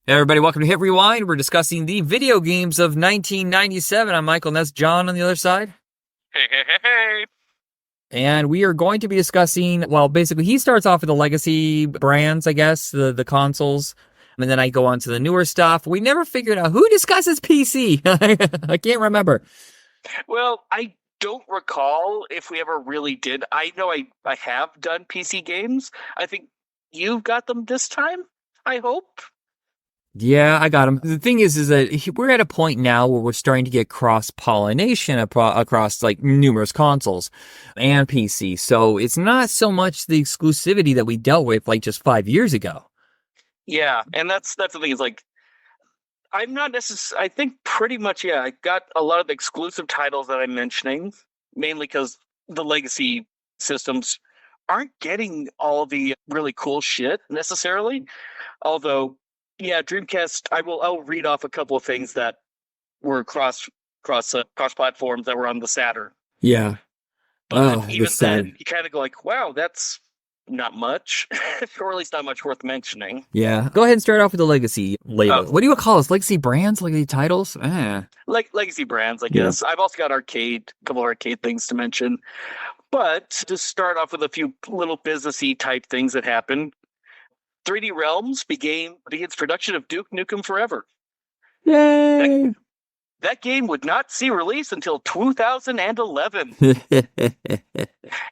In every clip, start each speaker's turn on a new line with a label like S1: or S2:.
S1: Hey everybody, welcome to Hit Rewind. We're discussing the video games of 1997. I'm Michael, and that's John on the other side.
S2: Hey, hey, hey, hey.
S1: And we are going to be discussing, well, basically, he starts off with the legacy brands, I guess, the consoles. And then I go on to the newer stuff. We never figured out who discusses PC. I can't remember.
S2: Well, I don't recall if we ever really did. I know I have done PC games. I think you've got them this time, I hope.
S1: Yeah, I got him. The thing is that we're at a point now where we're starting to get cross-pollination across like numerous consoles and PC. So it's not so much the exclusivity that we dealt with like just 5 years ago.
S2: Yeah, and that's the thing is like I'm not necessarily. I think pretty much yeah. I got a lot of the exclusive titles that I'm mentioning, mainly because the legacy systems aren't getting all the really cool shit necessarily. Although, yeah, Dreamcast. I'll read off a couple of things that were cross platforms that were on the Saturn.
S1: Yeah.
S2: But
S1: Oh, the
S2: even
S1: sad.
S2: then, you kind of go like, "Wow, that's not much," or at least not much worth mentioning.
S1: Yeah. Go ahead and start off with the legacy
S2: Oh,
S1: label. What do you call this? Legacy brands? Legacy titles?
S2: like legacy brands, I
S1: Yeah.
S2: guess. I've also got a couple of arcade things to mention. But to start off with a few little businessy type things that happened, 3D Realms begins production of Duke Nukem Forever. That
S1: Yay!
S2: that game would not see release until 2011,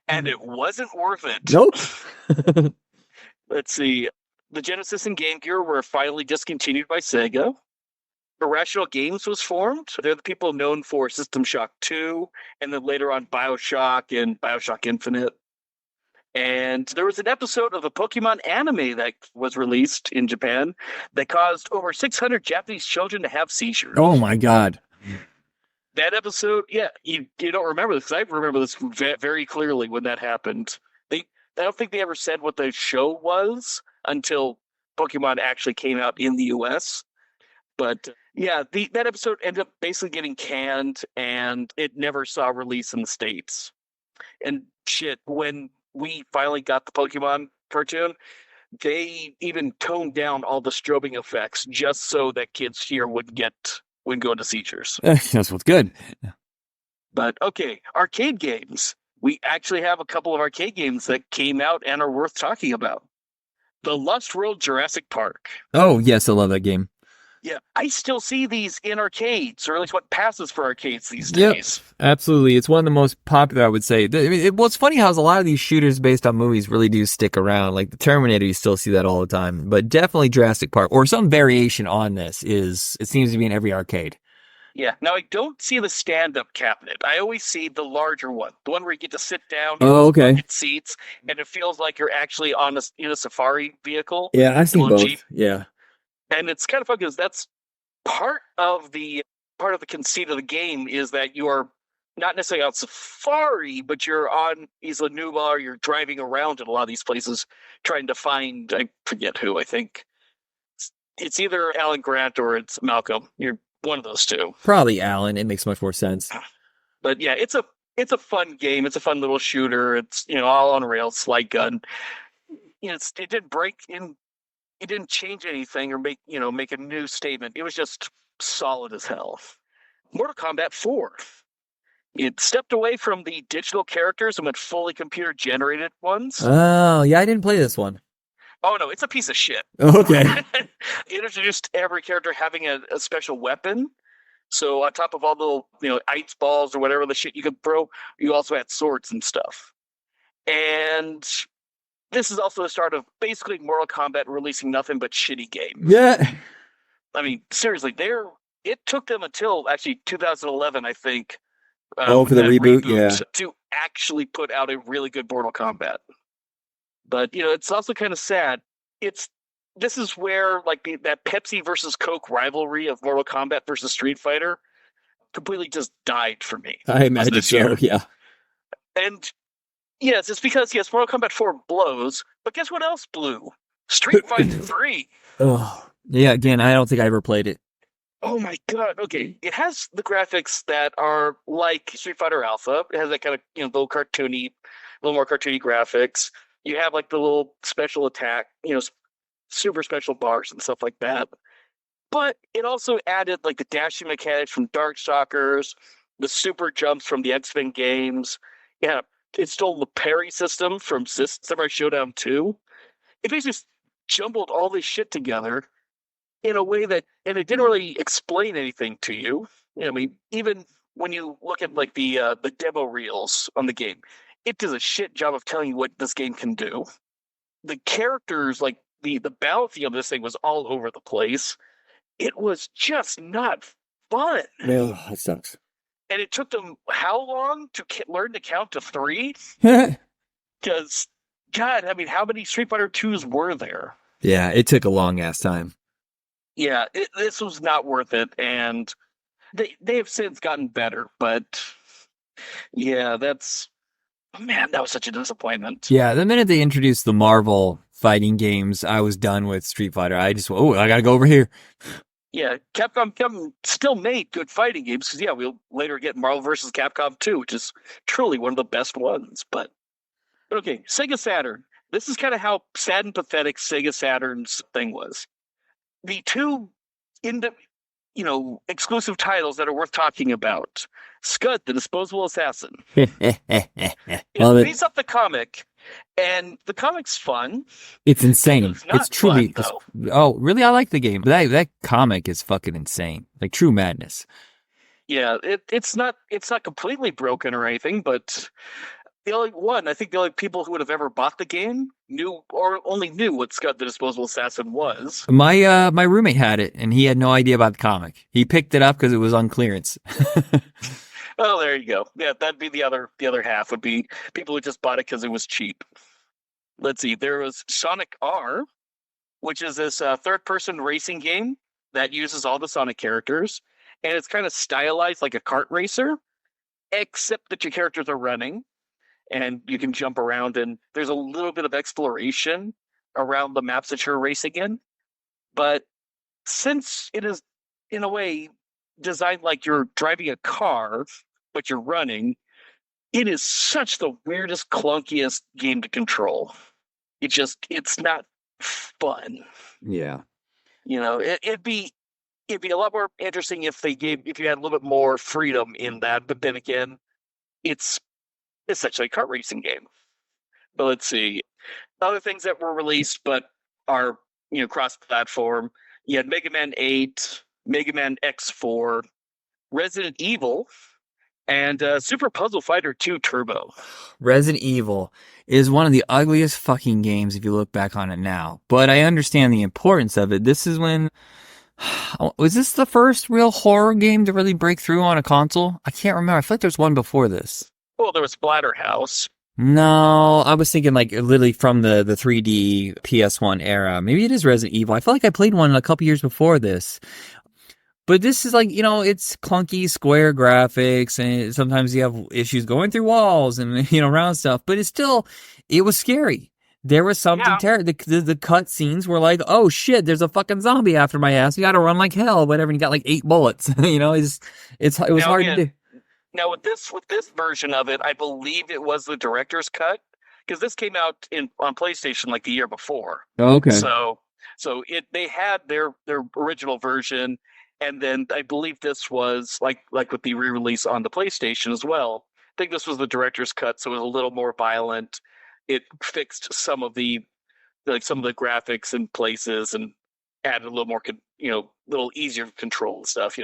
S2: and it wasn't worth it.
S1: Nope.
S2: Let's see. The Genesis and Game Gear were finally discontinued by Sega. Irrational Games was formed. They're the people known for System Shock 2, and then later on Bioshock and Bioshock Infinite. And there was an episode of a Pokemon anime that was released in Japan that caused over 600 Japanese children to have
S1: Oh
S2: seizures.
S1: my God.
S2: That episode, yeah, you don't remember this because I remember this very clearly when that happened. I don't think they ever said what the show was until Pokemon actually came out in the US. But yeah, that episode ended up basically getting canned and it never saw release in the States. And shit, when we finally got the Pokemon cartoon, they even toned down all the strobing effects just so that kids here wouldn't go into seizures.
S1: That's what's good.
S2: But okay, arcade games. We actually have a couple of arcade games that came out and are worth talking about. The Lost World Jurassic Park.
S1: Oh, yes, I love that game.
S2: Yeah, I still see these in arcades, or at least what passes for arcades these
S1: Yep,
S2: days.
S1: absolutely. It's one of the most popular, I would say. Well, it's funny how a lot of these shooters based on movies really do stick around. Like the Terminator, you still see that all the time. But definitely Jurassic Park, or some variation on this, it seems to be in every arcade.
S2: Yeah, now I don't see the stand-up cabinet. I always see the larger one, the one where you get to sit down in
S1: Oh,
S2: those
S1: okay.
S2: bucket seats, and it feels like you're actually in a safari vehicle,
S1: Yeah, I've
S2: a
S1: seen
S2: little Jeep,
S1: both. Yeah.
S2: and it's kind of fun because that's part of the part of the conceit of the game is that you are not necessarily on safari, but you're on Isla Nublar, or you're driving around in a lot of these places trying to find, I forget who, I think it's either Alan Grant or it's Malcolm. You're one of those two.
S1: Probably Alan. It makes much more sense.
S2: But yeah, it's a fun game. It's a fun little shooter. It's all on rails, slide gun. It didn't break in. It didn't change anything or make a new statement. It was just solid as hell. Mortal Kombat 4. It stepped away from the digital characters and went fully computer generated ones.
S1: Oh, yeah, I didn't play this one.
S2: Oh no, it's a piece of shit.
S1: Okay.
S2: It introduced every character having a special weapon. So on top of all the ice balls or whatever the shit you could throw, you also had swords and stuff. And this is also the start of basically Mortal Kombat releasing nothing but shitty games.
S1: Yeah.
S2: I mean, seriously, it took them until actually 2011, I think.
S1: Oh, for the
S2: that
S1: reboot? Yeah.
S2: to actually put out a really good Mortal Kombat. But it's also kind of sad. This is where like that Pepsi versus Coke rivalry of Mortal Kombat versus Street Fighter completely just died for me.
S1: I imagine
S2: This
S1: so,
S2: year.
S1: yeah.
S2: And yes, it's because Mortal Kombat 4 blows, but guess what else blew? Street Fighter 3.
S1: Oh, yeah, again, I don't think I ever played it.
S2: Oh my god. Okay. It has the graphics that are like Street Fighter Alpha. It has that kind of, little more cartoony graphics. You have like the little special attack, super special bars and stuff like that. But it also added like the dashing mechanics from Darkstalkers, the super jumps from the X-Men games. Yeah, it stole the parry system from Samurai Showdown 2. It basically jumbled all this shit together in a way that, and it didn't really explain anything to you. I mean, even when you look at like the demo reels on the game, it does a shit job of telling you what this game can do. The characters, like the balancing of this thing was all over the place. It was just not fun.
S1: No, that sucks.
S2: And it took them how long to learn to count to 3? Because, God, I mean, how many Street Fighter 2s were there?
S1: Yeah, it took a long ass time.
S2: Yeah, this was not worth it, and they have since gotten better, but yeah, man, that was such a disappointment.
S1: Yeah, the minute they introduced the Marvel fighting games, I was done with Street Fighter. I just, I gotta go over here.
S2: Yeah, Capcom still made good fighting games, because, yeah, we'll later get Marvel vs. Capcom 2, which is truly one of the best ones, but okay, Sega Saturn. This is kind of how sad and pathetic Sega Saturn's thing was. The two exclusive titles that are worth talking about. Scud, the Disposable Assassin.
S1: Love it.
S2: Based off the comic, and the comic's fun.
S1: It's insane. It's truly.
S2: Fun,
S1: oh, really? I like the game. That comic is fucking insane. Like true madness.
S2: Yeah, it's not completely broken or anything, but I think the only people who would have ever bought the game only knew what Scud the Disposable Assassin was.
S1: My roommate had it, and he had no idea about the comic. He picked it up because it was on clearance.
S2: Well, there you go. Yeah, that'd be the other half would be people who just bought it because it was cheap. Let's see. There was Sonic R, which is this third-person racing game that uses all the Sonic characters, and it's kind of stylized like a kart racer, except that your characters are running. And you can jump around, and there's a little bit of exploration around the maps that you're racing in. But since it is, in a way, designed like you're driving a car, but you're running, it is such the weirdest, clunkiest game to control. It's not fun.
S1: Yeah.
S2: It'd be a lot more interesting if you had a little bit more freedom in that. But then again, it's essentially a kart racing game. But let's see. Other things that were released but are, cross-platform. You had Mega Man 8, Mega Man X4, Resident Evil, and Super Puzzle Fighter 2 Turbo.
S1: Resident Evil is one of the ugliest fucking games if you look back on it now. But I understand the importance of it. This is when... Was this the first real horror game to really break through on a console? I can't remember. I feel like there's one before this.
S2: Well, there was Splatterhouse.
S1: No, I was thinking like literally from the 3D PS1 era. Maybe it is Resident Evil. I feel like I played one a couple years before this. But this is like, it's clunky square graphics, and sometimes you have issues going through walls and, around stuff. But it was scary. There was something terrible. The cut scenes were like, oh shit, there's a fucking zombie after my ass. You gotta run like hell, whatever. And you got like 8 bullets. It was hard to do.
S2: Now, with this version of it, I believe it was the director's cut, because this came out on PlayStation like the year before.
S1: Oh, okay.
S2: So they had their original version, and then I believe this was like with the re-release on the PlayStation as well. I think this was the director's cut, so it was a little more violent. It fixed some of the graphics in places and added a little more, little easier control and stuff.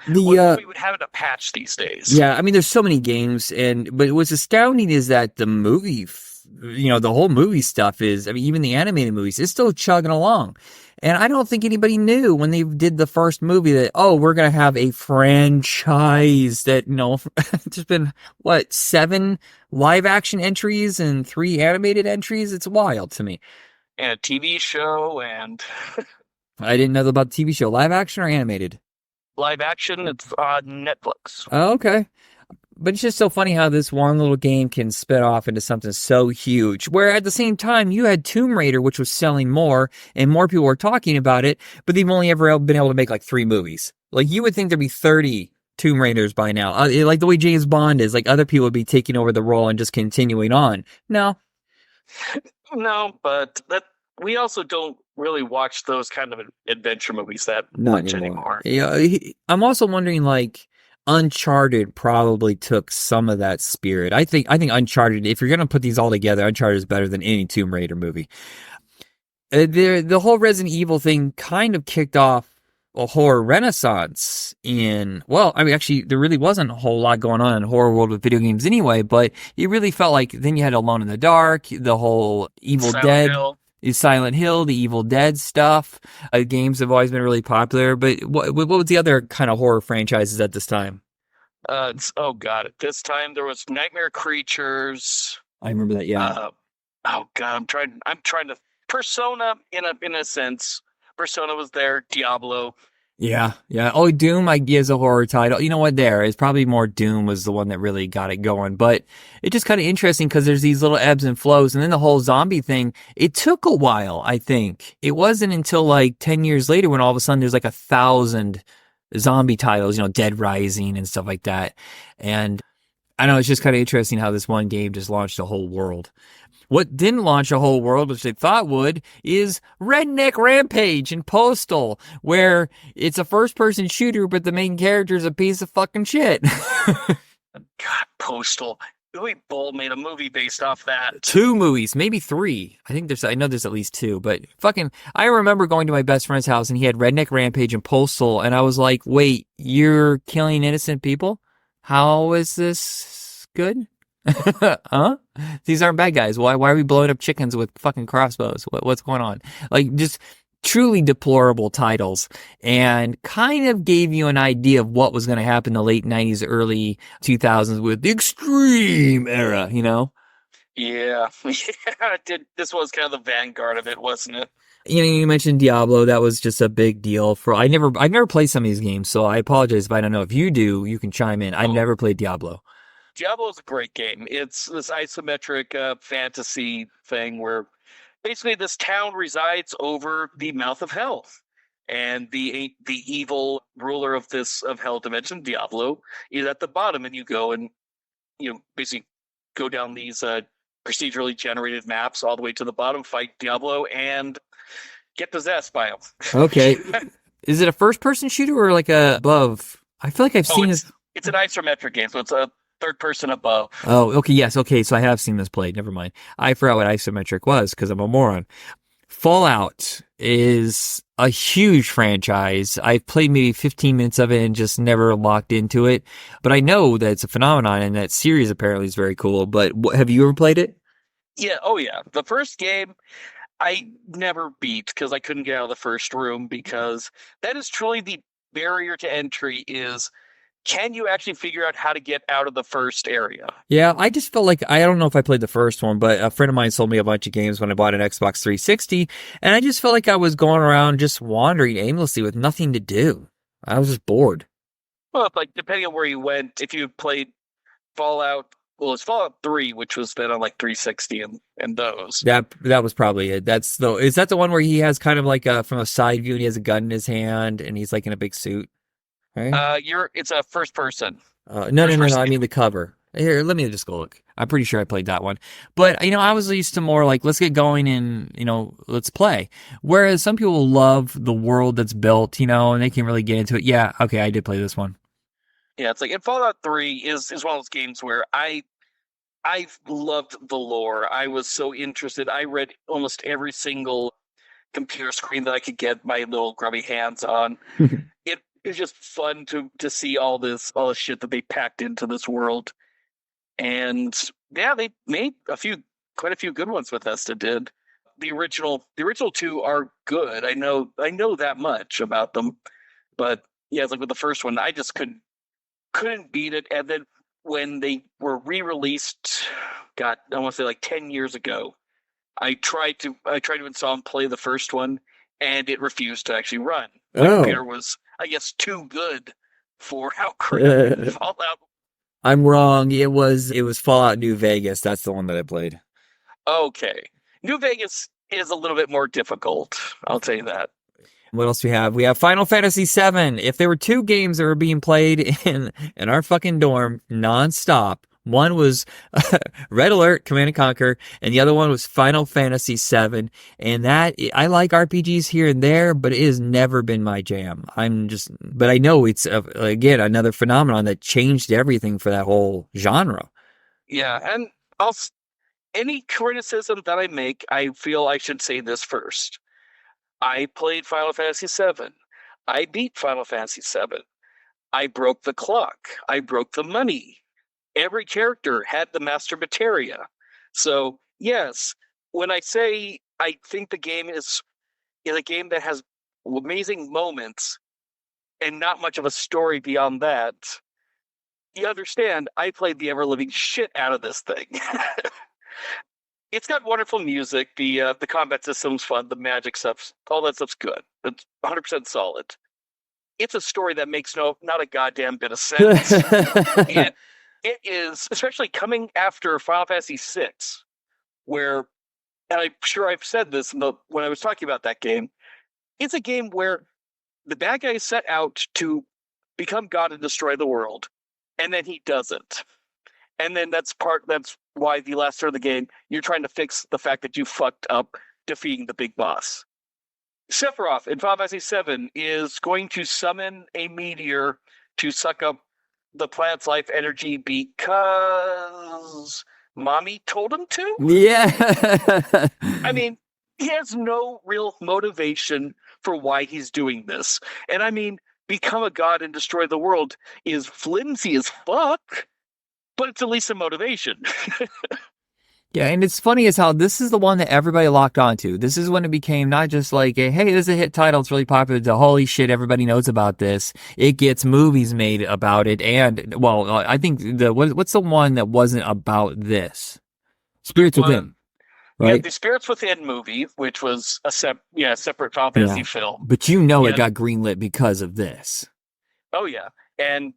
S2: We would have it a patch these days.
S1: Yeah, I mean, there's so many games, but what's astounding is that the movie, the whole movie stuff is, I mean, even the animated movies, is still chugging along. And I don't think anybody knew when they did the first movie that, we're going to have a franchise that, there's been, 7 live action entries and 3 animated entries? It's wild to me.
S2: And a TV show, and...
S1: I didn't know about the TV show. Live action or animated?
S2: Live action, it's on Netflix.
S1: Oh, okay. But it's just so funny how this one little game can spin off into something so huge. Where at the same time, you had Tomb Raider, which was selling more, and more people were talking about it, but they've only ever been able to make like 3 movies. Like, you would think there'd be 30 Tomb Raiders by now. Like the way James Bond is, like other people would be taking over the role and just continuing on. No.
S2: No, but we also don't really watch those kind of adventure movies that
S1: Not
S2: much
S1: anymore.
S2: anymore.
S1: Yeah, I'm also wondering, like, Uncharted probably took some of that spirit. I think Uncharted, if you're gonna put these all together, Uncharted is better than any Tomb Raider movie. The whole Resident Evil thing kind of kicked off a horror renaissance well, I mean, actually, there really wasn't a whole lot going on in horror world with video games anyway, but it really felt like then you had Alone in the Dark, the whole Evil Dead, Silent Hill, the Evil Dead stuff. Games have always been really popular, but what was the other kind of horror franchises at this time?
S2: Oh god, at this time there was Nightmare Creatures.
S1: I remember that, yeah.
S2: Oh god, I'm trying to Persona in a sense. Persona was there, Diablo.
S1: Yeah. Oh, Doom, I guess, a horror title. You know what? It's probably more Doom was the one that really got it going. But it's just kind of interesting because there's these little ebbs and flows. And then the whole zombie thing, it took a while, I think. It wasn't until like 10 years later when all of a sudden there's like 1,000 zombie titles, Dead Rising and stuff like that. And I know it's just kind of interesting how this one game just launched a whole world. What didn't launch a whole world, which they thought would, is Redneck Rampage in Postal, where it's a first-person shooter, but the main character is a piece of fucking shit.
S2: God, Postal. Uwe Boll made a movie based off that.
S1: 2 movies, maybe 3. I know there's at least 2, but I remember going to my best friend's house and he had Redneck Rampage and Postal, and I was like, wait, you're killing innocent people? How is this good? Huh? These aren't bad guys. Why are we blowing up chickens with fucking crossbows? What's going on? Like, just truly deplorable titles, and kind of gave you an idea of what was going to happen in the late 90s, early 2000s with the extreme era,
S2: Yeah. This was kind of the vanguard of it, wasn't it?
S1: You mentioned Diablo. That was just a big deal I've never played some of these games, so I apologize if I don't know. If you do, you can chime in. I never played Diablo.
S2: Diablo is a great game. It's this isometric fantasy thing where basically this town resides over the mouth of hell, and the evil ruler of hell dimension, Diablo, is at the bottom, and you go and basically go down these procedurally generated maps all the way to the bottom, fight Diablo, and get possessed by him.
S1: Okay, is it a first-person shooter or like a above? I feel like I've seen this.
S2: It's an isometric game, so it's a third person above.
S1: Oh, okay, yes, okay, so I have seen this played. Never mind. I forgot what isometric was because I'm a moron. Fallout is a huge franchise. I've played maybe 15 minutes of it and just never locked into it. But I know that it's a phenomenon and that series apparently is very cool. But have you ever played it?
S2: Yeah, oh yeah. The first game I never beat because I couldn't get out of the first room, because that is truly the barrier to entry is, can you actually figure out how to get out of the first area? Yeah,
S1: I just felt like, I don't know if I played the first one, but a friend of mine sold me a bunch of games when I bought an Xbox 360, and I just felt like I was going around just wandering aimlessly with nothing to do. I was just bored.
S2: Well, like, depending on where you went, if you played Fallout, well, it's Fallout 3, which was then on like 360 and those.
S1: That was probably it. Is that the one where he has kind of like from a side view and he has a gun in his hand and he's like in a big suit? Right?
S2: It's a first person.
S1: No. I mean the cover. Here, let me just go look. I'm pretty sure I played that one. But, I was used to more like, let's get going and, let's play. Whereas some people love the world that's built, and they can really get into it. Yeah, okay, I did play this one.
S2: Yeah, it's like, and Fallout 3 is one of those games where I loved the lore. I was so interested. I read almost every single computer screen that I could get my little grubby hands on. It's just fun to see all this shit that they packed into this world. And yeah, they made quite a few good ones. Bethesda did. The original 2 are good. I know that much about them. But yeah, it's like with the first one, I just couldn't beat it. And then when they were re-released, I want to say like 10 years ago, I tried to install and play the first one, and it refused to actually run. My computer was, I guess, too good for how great Fallout.
S1: I'm wrong. It was Fallout New Vegas. That's the one that I played.
S2: Okay. New Vegas is a little bit more difficult. I'll tell you that.
S1: What else do we have? We have Final Fantasy VII. If there were 2 games that were being played in our fucking dorm nonstop, One was Red Alert, Command and Conquer, and the other one was Final Fantasy VII. And that, I like RPGs here and there, but it has never been my jam. But I know it's, again, another phenomenon that changed everything for that whole genre.
S2: Yeah, and any criticism that I make, I feel I should say this first. I played Final Fantasy VII. I beat Final Fantasy VII. I broke the clock. I broke the money. Every character had the master materia. So, yes, when I say I think the game is a game that has amazing moments and not much of a story beyond that, you understand, I played the ever-living shit out of this thing. It's got wonderful music. The combat system's fun. The magic stuff, all that stuff's good. It's 100% solid. It's a story that makes not a goddamn bit of sense. It is, especially coming after Final Fantasy VI, where, and I'm sure I've said this when I was talking about that game, it's a game where the bad guy set out to become God and destroy the world, and then he doesn't. And then that's why the last turn of the game, you're trying to fix the fact that you fucked up defeating the big boss. Sephiroth in Final Fantasy VII is going to summon a meteor to suck up the planet's life energy because mommy told him to?
S1: Yeah.
S2: I mean, he has no real motivation for why he's doing this. And I mean, become a god and destroy the world is flimsy as fuck, but it's at least a motivation.
S1: Yeah, and it's funny as how this is the one that everybody locked onto. This is when it became not just like, hey, this is a hit title, it's really popular, to holy shit, everybody knows about this. It gets movies made about it, and, well, I think, what's the one that wasn't about this? Spirits Within, right?
S2: Yeah, the Spirits Within movie, which was a separate Final Fantasy film.
S1: But it got greenlit because of this.
S2: Oh, yeah. And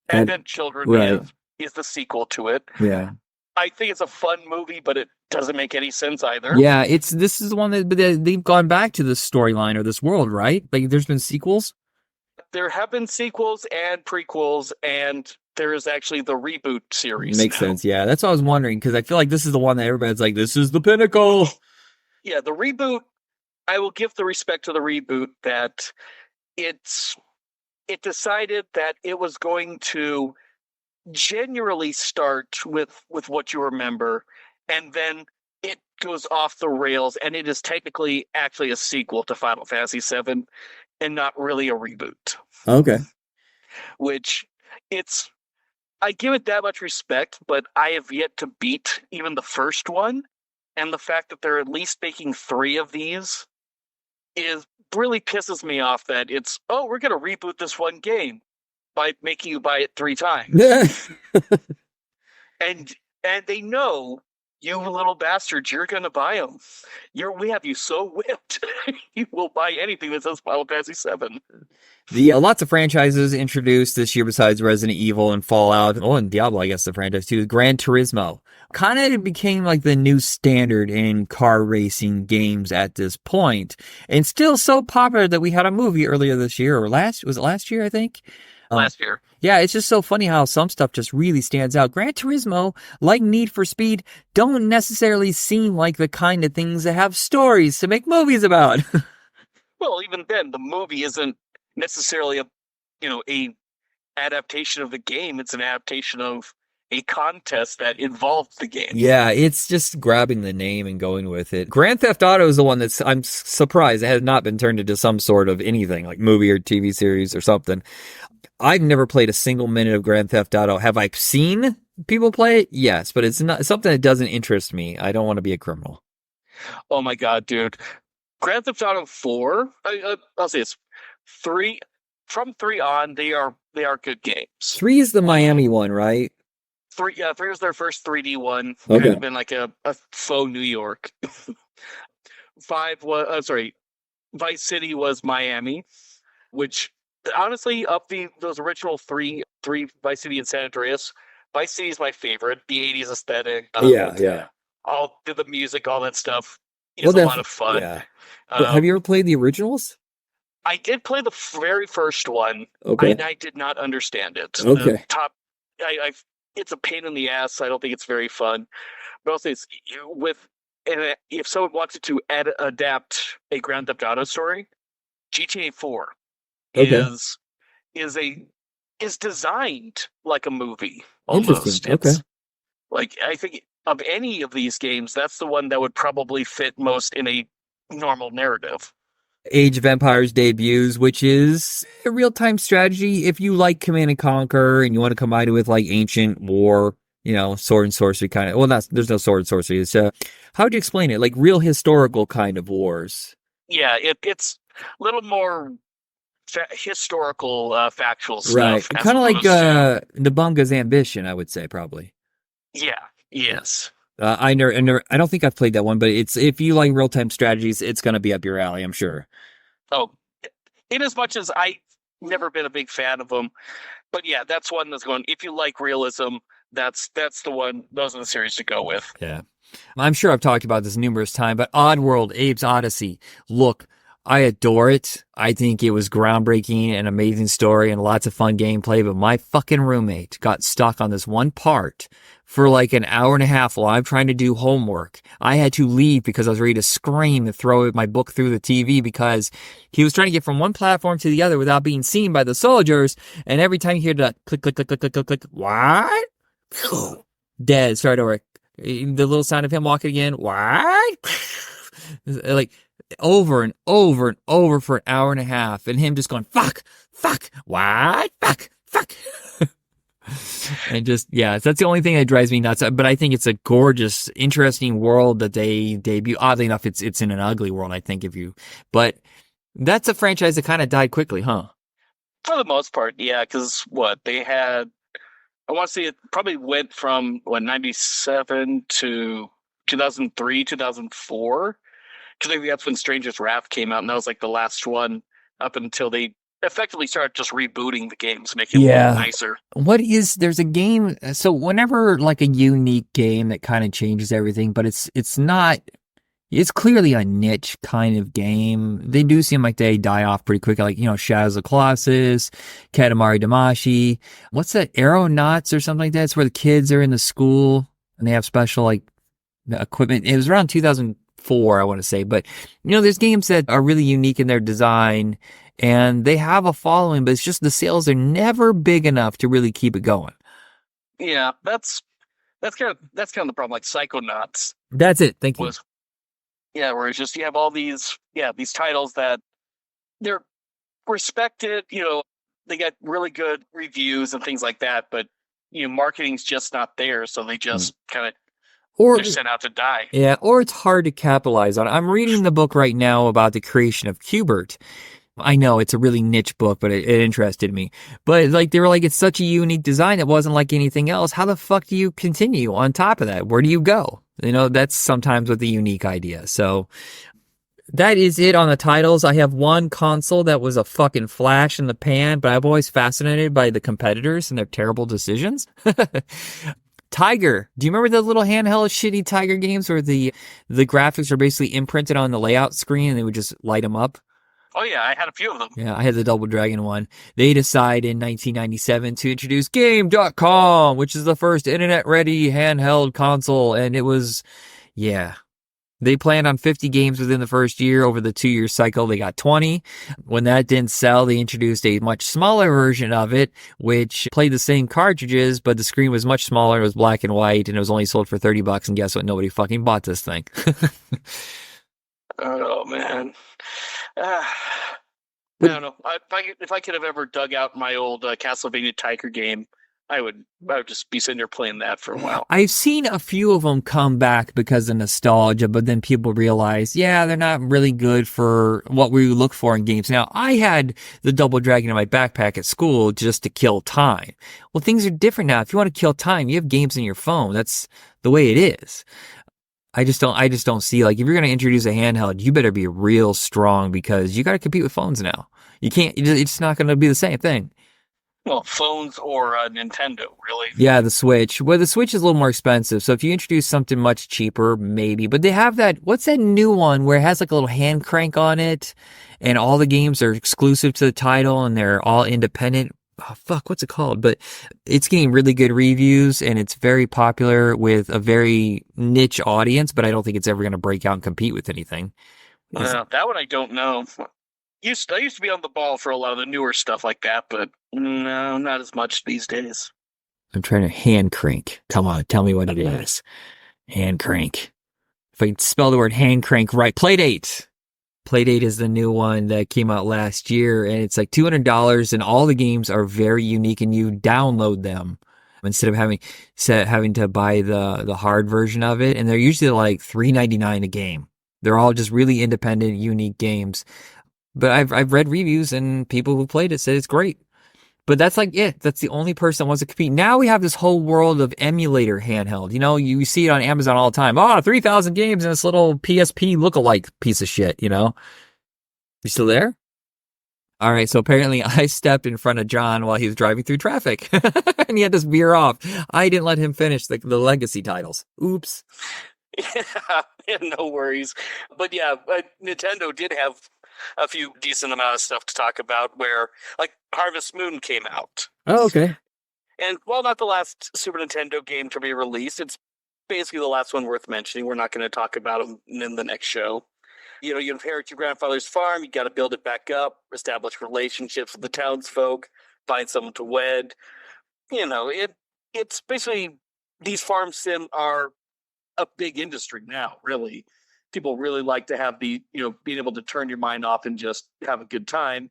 S2: Advent Children is the sequel to it.
S1: Yeah.
S2: I think it's a fun movie, but it doesn't make any sense either.
S1: Yeah, this is the one that they've gone back to this storyline or this world, right? Like, there's been sequels?
S2: There have been sequels and prequels, and there is actually the reboot series.
S1: Makes sense, yeah. That's what I was wondering, because I feel like this is the one that everybody's like, this is the pinnacle.
S2: Yeah, the reboot, I will give the respect to the reboot that it decided that it was going to genuinely start with what you remember, and then it goes off the rails, and it is technically actually a sequel to Final Fantasy VII and not really a reboot.
S1: Okay.
S2: Which, I give it that much respect, but I have yet to beat even the first one, and the fact that they're at least making 3 of these really pisses me off that we're going to reboot this one game by making you buy it 3 times. and they know, you little bastards, you're gonna buy them. We have you so whipped. You will buy anything that says Final Fantasy VII.
S1: Lots of franchises introduced this year besides Resident Evil and Fallout. Oh, and Diablo, I guess the franchise too. Gran Turismo kind of became like the new standard in car racing games at this point, and still so popular that we had a movie earlier this year, or was it last year, I think?
S2: Last year.
S1: Yeah, it's just so funny how some stuff just really stands out. Gran Turismo, like Need for Speed, don't necessarily seem like the kind of things that have stories to make movies about.
S2: Well, even then, the movie isn't necessarily a adaptation of the game. It's an adaptation of a contest that involved the game.
S1: Yeah, it's just grabbing the name and going with it. Grand Theft Auto is the one I'm surprised it has not been turned into some sort of anything, like movie or TV series or something. I've never played a single minute of Grand Theft Auto. Have I seen people play it? Yes, but it's not something that doesn't interest me. I don't want to be a criminal.
S2: Oh my god, dude. Grand Theft Auto 4, I'll say it's 3. From 3 on, they are good games.
S1: 3 is the Miami one, right?
S2: 3 was their first 3D one.
S1: Okay.
S2: Kind of been like a faux New York. 5 was, Vice City was Miami, which honestly, up those original three Vice City and San Andreas, Vice City is my favorite. The 80s aesthetic.
S1: Yeah.
S2: All the music, all that stuff is a lot of fun.
S1: Yeah. But have you ever played the originals?
S2: I did play the very first one.
S1: Okay.
S2: And I did not understand it.
S1: Okay.
S2: it's a pain in the ass. I don't think it's very fun. But also, and if someone wanted to adapt a Grand Theft Auto story, GTA 4
S1: Okay.
S2: is is a is designed like a movie
S1: Interesting.
S2: almost.
S1: Okay.
S2: It's like, I think of any of these games, that's the one that would probably fit most in a normal narrative.
S1: Age of Empires debuts, which is a real-time strategy. If you like Command and Conquer and you want to combine it with like ancient war, sword and sorcery kind of. Well, there's no sword and sorcery. It's how would you explain it? Like real historical kind of wars.
S2: Yeah, it's a little more historical, factual
S1: Right.
S2: stuff as
S1: Kind of like
S2: opposed to
S1: Nabunga's Ambition, I would say probably.
S2: yeah, yes.
S1: I don't think I've played that one, but it's if you like real-time strategies, it's going to be up your alley, I'm sure.
S2: Oh, in as much as I've never been a big fan of them, but yeah, that's one that's going. If you like realism, that's the one. Those are the series to go with.
S1: Yeah. I'm sure I've talked about this numerous times, but Oddworld, Abe's Odyssey. Look, I adore it. I think it was groundbreaking, an amazing story, and lots of fun gameplay, but my fucking roommate got stuck on this one part for like an hour and a half while I'm trying to do homework. I had to leave because I was ready to scream and throw my book through the TV because he was trying to get from one platform to the other without being seen by the soldiers, and every time you hear that click, click, click, click, click, click, click, what? Dead. Start over. The little sound of him walking again. What? Like over and over and over for an hour and a half, and him just going fuck, fuck, what, fuck, fuck. And just that's the only thing that drives me nuts. But I think it's a gorgeous, interesting world that they debut. Oddly enough, it's in an ugly world. I think but that's a franchise that kind of died quickly, huh?
S2: For the most part, yeah. Because what they had, I want to say it probably went from 97 to 2003, 2004. Because I think that's when Stranger's Wrath came out, and that was like the last one up until they effectively started just rebooting the games, making it a little nicer.
S1: There's a game, so whenever like a unique game that kind of changes everything, but it's clearly a niche kind of game. They do seem like they die off pretty quick, like, Shadows of Colossus, Katamari Damacy. What's that, Aeronauts or something like that? It's where the kids are in the school and they have special like equipment. It was around 2004, I want to say, but there's games that are really unique in their design and they have a following, but it's just the sales are never big enough to really keep it going.
S2: Yeah, that's kind of the problem. Like Psychonauts.
S1: That's it. Thank you.
S2: Yeah, where it's just you have all these titles that they're respected, they get really good reviews and things like that, but marketing's just not there, so they just kind of they're sent out to die.
S1: Yeah, or it's hard to capitalize on. I'm reading the book right now about the creation of Qbert. I know it's a really niche book, but it interested me. But like they were like, it's such a unique design. It wasn't like anything else. How the fuck do you continue on top of that? Where do you go? That's sometimes with a unique idea. So that is it on the titles. I have one console that was a fucking flash in the pan, but I'm always fascinated by the competitors and their terrible decisions. Tiger. Do you remember the little handheld shitty Tiger games where the graphics are basically imprinted on the layout screen and they would just light them up?
S2: Oh, yeah, I had a few of them.
S1: Yeah, I had the Double Dragon one. They decided in 1997 to introduce Game.com, which is the first internet-ready handheld console, and it was, They planned on 50 games within the first year. Over the 2-year cycle, they got 20. When that didn't sell, they introduced a much smaller version of it, which played the same cartridges, but the screen was much smaller. It was black and white, and it was only sold for $30. And guess what? Nobody fucking bought this thing.
S2: Oh, man. I don't know. If I could have ever dug out my old Castlevania Tiger game, I would just be sitting there playing that for a while.
S1: I've seen a few of them come back because of nostalgia, but then people realize, they're not really good for what we look for in games. Now, I had the Double Dragon in my backpack at school just to kill time. Well, things are different now. If you want to kill time, you have games on your phone. That's the way it is. I just don't see, like, if you're going to introduce a handheld, you better be real strong because you got to compete with phones now. You can't, it's not going to be the same thing.
S2: Well, phones or Nintendo, really.
S1: Yeah, the Switch. Well, the Switch is a little more expensive. So if you introduce something much cheaper, maybe. But they have what's that new one where it has like a little hand crank on it and all the games are exclusive to the title and they're all independent? oh, fuck, what's it called? But it's getting really good reviews and it's very popular with a very niche audience, but I don't think it's ever going to break out and compete with anything.
S2: That one I don't know. I used to be on the ball for a lot of the newer stuff like that, but no, not as much these days.
S1: I'm trying to hand crank. Come on, tell me what it is. Hand crank. If I can spell the word hand crank right, Playdate. Playdate is the new one that came out last year, and it's like $200, and all the games are very unique, and you download them instead of having to buy the hard version of it. And they're usually like $3.99 a game. They're all just really independent, unique games. But I've read reviews, and people who played it said it's great. But that's like it. That's the only person that wants to compete. Now we have this whole world of emulator handheld. You know, you see it on Amazon all the time. Oh, 3,000 games in this little PSP lookalike piece of shit, you know? You still there? All right, so apparently I stepped in front of John while he was driving through traffic. And he had to veer off. I didn't let him finish the legacy titles. Oops.
S2: Yeah, no worries. But yeah, Nintendo did have a few decent amount of stuff to talk about where, like, Harvest Moon came out.
S1: Oh, okay.
S2: And while not the last Super Nintendo game to be released, it's basically the last one worth mentioning. We're not going to talk about them in the next show. You know, you inherit your grandfather's farm, you got to build it back up, establish relationships with the townsfolk, find someone to wed. You know, it's basically, these farm sim are a big industry now, really. People really like to have being able to turn your mind off and just have a good time.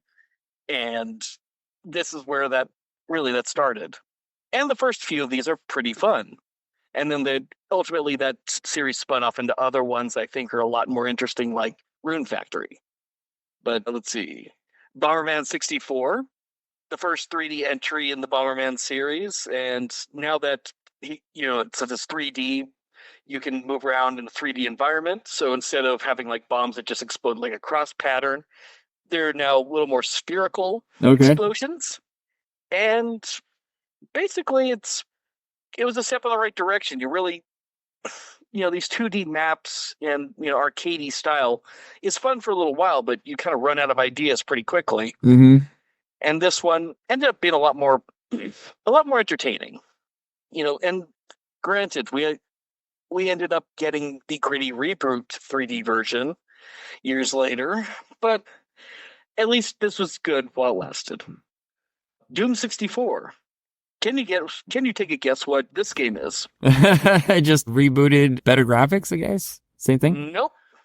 S2: And this is where that started. And the first few of these are pretty fun. And then ultimately that series spun off into other ones I think are a lot more interesting, like Rune Factory. But let's see. Bomberman 64, the first 3D entry in the Bomberman series. And now that it's 3D, you can move around in a 3D environment. So instead of having like bombs that just explode like a cross pattern, they're now a little more spherical explosions. And basically it was a step in the right direction. You really, these 2D maps and, arcadey style is fun for a little while, but you kind of run out of ideas pretty quickly.
S1: Mm-hmm.
S2: And this one ended up being a lot more entertaining. And granted, we ended up getting the gritty reboot 3D version years later, but at least this was good while it lasted. Doom 64. Can you take a guess what this game is?
S1: I just rebooted, better graphics, I guess. Same thing?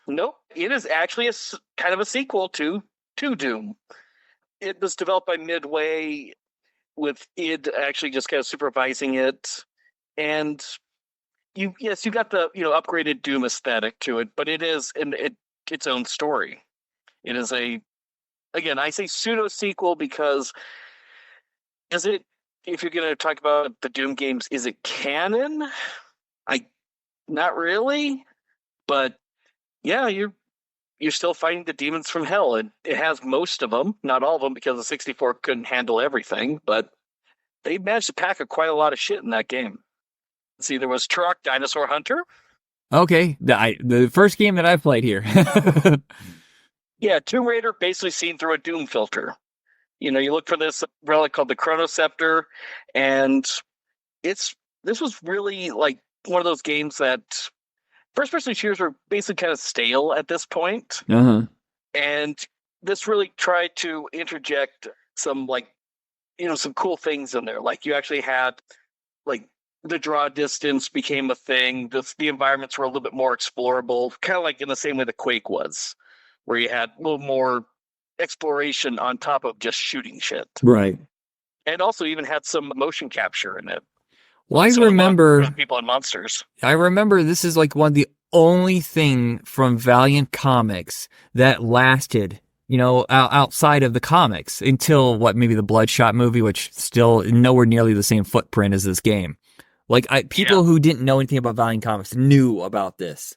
S2: Nope. It is actually a kind of a sequel to Doom. It was developed by Midway, with id actually just kind of supervising it. And you got the upgraded Doom aesthetic to it, but it is its own story. It is I say pseudo sequel because if you're going to talk about the Doom games, is it canon? Not really, but yeah, you're still fighting the demons from hell, and it has most of them, not all of them, because the 64 couldn't handle everything, but they managed to pack quite a lot of shit in that game. See, there was Turok Dinosaur Hunter.
S1: Okay, the first game that I've played here.
S2: Yeah, Tomb Raider basically seen through a Doom filter. You look for this relic called the Chronoceptor, and this was really like one of those games that first-person shooters were basically kind of stale at this point.
S1: Uh-huh.
S2: And this really tried to interject some some cool things in there. Like you actually had like the draw distance became a thing. The environments were a little bit more explorable, kind of like in the same way the Quake was, where you had a little more exploration on top of just shooting shit.
S1: Right.
S2: And also even had some motion capture in it.
S1: Well, I remember
S2: people and monsters.
S1: I remember this is like one of the only thing from Valiant Comics that lasted, outside of the comics until maybe the Bloodshot movie, which still nowhere nearly the same footprint as this game. Like people who didn't know anything about Valiant Comics knew about this.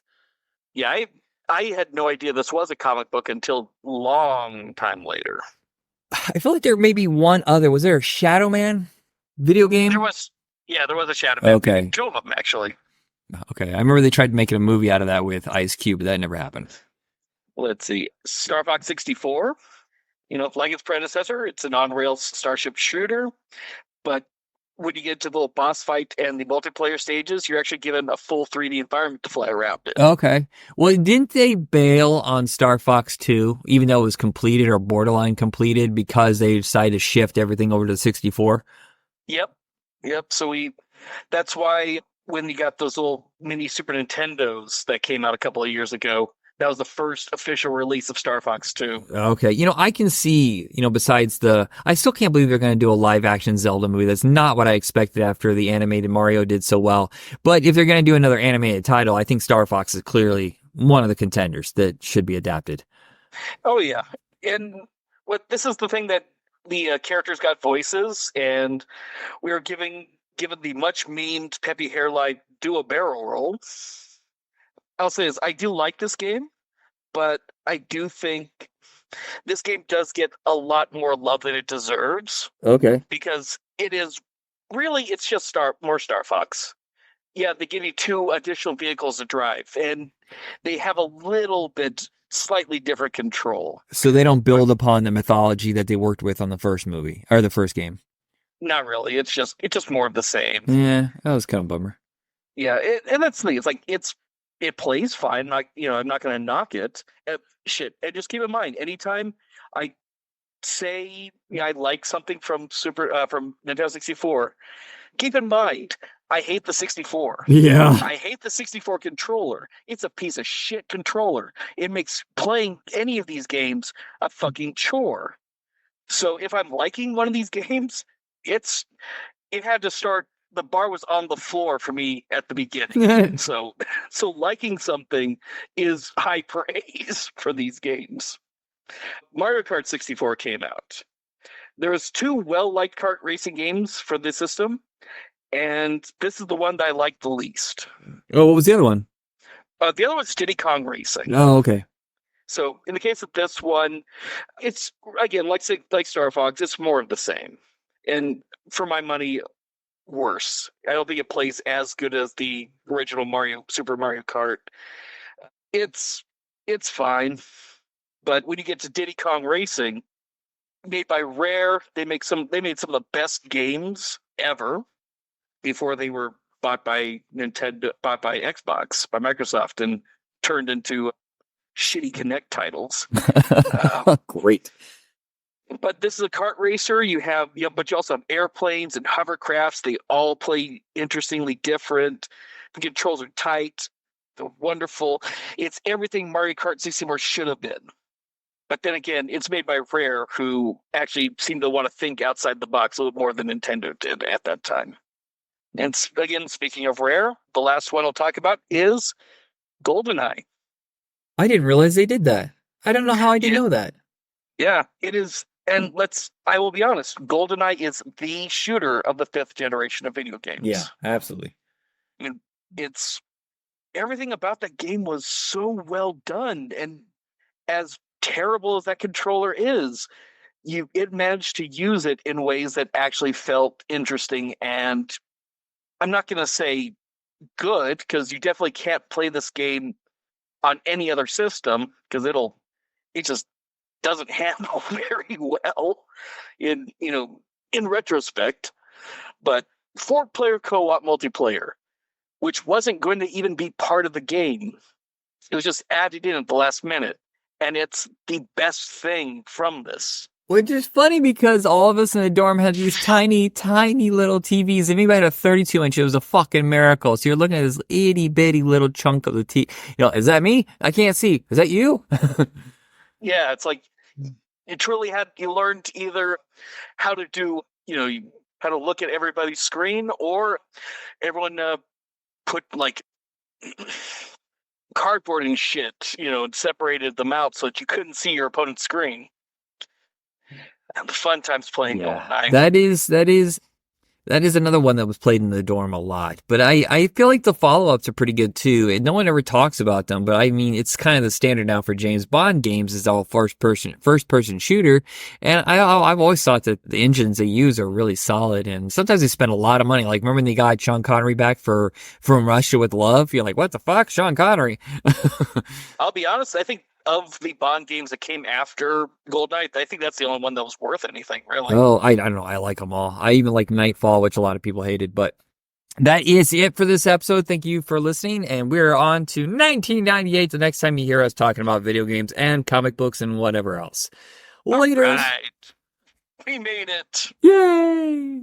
S2: Yeah, I had no idea this was a comic book until long time later.
S1: I feel like there may be one other. Was there a Shadow Man video game?
S2: There was a Shadow Man.
S1: Okay.
S2: Two of them, actually.
S1: Okay. I remember they tried making a movie out of that with Ice Cube, but that never happened.
S2: Let's see. Star Fox 64. Like its predecessor, it's an on-rails starship shooter, but when you get to the little boss fight and the multiplayer stages, you're actually given a full 3D environment to fly around in.
S1: Okay. Well, didn't they bail on Star Fox 2, even though it was completed or borderline completed, because they decided to shift everything over to 64?
S2: Yep. So that's why when you got those little mini Super Nintendos that came out a couple of years ago, that was the first official release of Star Fox 2.
S1: Okay. I can see, besides I still can't believe they're going to do a live action Zelda movie. That's not what I expected after the animated Mario did so well. But if they're going to do another animated title, I think Star Fox is clearly one of the contenders that should be adapted.
S2: Oh, yeah. And this is the thing that the characters got voices, and we were given the much memed peppy hairline do a barrel roll. I'll say this, I do like this game, but I do think this game does get a lot more love than it deserves.
S1: Okay.
S2: Because it's just more Star Fox. Yeah, they give you 2 additional vehicles to drive, and they have a little bit slightly different control.
S1: So they don't build upon the mythology that they worked with on the first movie, or the first game?
S2: Not really. It's just more of the same.
S1: Yeah, that was kind of a bummer.
S2: Yeah, and that's the thing. It's like it plays fine. Like, I'm not going to knock it. And just keep in mind, anytime I say I like something from from Nintendo 64, keep in mind I hate the 64.
S1: Yeah.
S2: I hate the 64 controller. It's a piece of shit controller. It makes playing any of these games a fucking chore. So if I'm liking one of these games, it had to start. The bar was on the floor for me at the beginning. so liking something is high praise for these games. Mario Kart 64 came out. There was 2 well-liked kart racing games for the system, and this is the one that I liked the least.
S1: Oh, what was the other one?
S2: The other one's Diddy Kong Racing.
S1: Oh, okay.
S2: So in the case of this one, it's, again, like Star Fox, it's more of the same. And for my money, worse. I don't think it plays as good as the original Super Mario Kart. It's fine. But when you get to Diddy Kong Racing, made by Rare, they made some of the best games ever before they were bought by Xbox, by Microsoft, and turned into shitty Kinect titles.
S1: Great.
S2: But this is a kart racer. But you also have airplanes and hovercrafts. They all play interestingly different. The controls are tight. They're wonderful. It's everything Mario Kart 64 should have been. But then again, it's made by Rare, who actually seemed to want to think outside the box a little more than Nintendo did at that time. And again, speaking of Rare, the last one I'll talk about is GoldenEye.
S1: I didn't realize they did that. I don't know how I didn't know that. Yeah,
S2: it is. And I will be honest, GoldenEye is the shooter of the 5th generation of video games.
S1: Yeah, absolutely.
S2: I mean, everything about that game was so well done, and as terrible as that controller is, it managed to use it in ways that actually felt interesting, and I'm not going to say good, because you definitely can't play this game on any other system, because it just doesn't handle very well in retrospect. But 4-player co-op multiplayer, which wasn't going to even be part of the game, it was just added in at the last minute, and it's the best thing from this.
S1: Which is funny, because all of us in the dorm had these tiny, tiny little TVs. If anybody had a 32-inch, it was a fucking miracle. So you're looking at this itty-bitty little chunk of the TV. Is that me? I can't see. Is that you?
S2: Yeah, it's like, you truly you learned either how to do, how to look at everybody's screen, or everyone put like cardboard and shit, and separated them out so that you couldn't see your opponent's screen. And fun times playing GoldenEye. That is another one that was played in the dorm a lot. But I feel like the follow-ups are pretty good too. And no one ever talks about them, but I mean, it's kind of the standard now for James Bond games, is all first person shooter. And I've always thought that the engines they use are really solid, and sometimes they spend a lot of money. Like, remember when they got Sean Connery back From Russia with Love? You're like, what the fuck? Sean Connery. I'll be honest, I think of the Bond games that came after GoldenEye, I think that's the only one that was worth anything, really.
S1: Oh, I don't know. I like them all. I even like Nightfall, which a lot of people hated, but that is it for this episode. Thank you for listening, and we're on to 1998, the next time you hear us talking about video games and comic books and whatever else. Later.
S2: All right. We made it.
S1: Yay!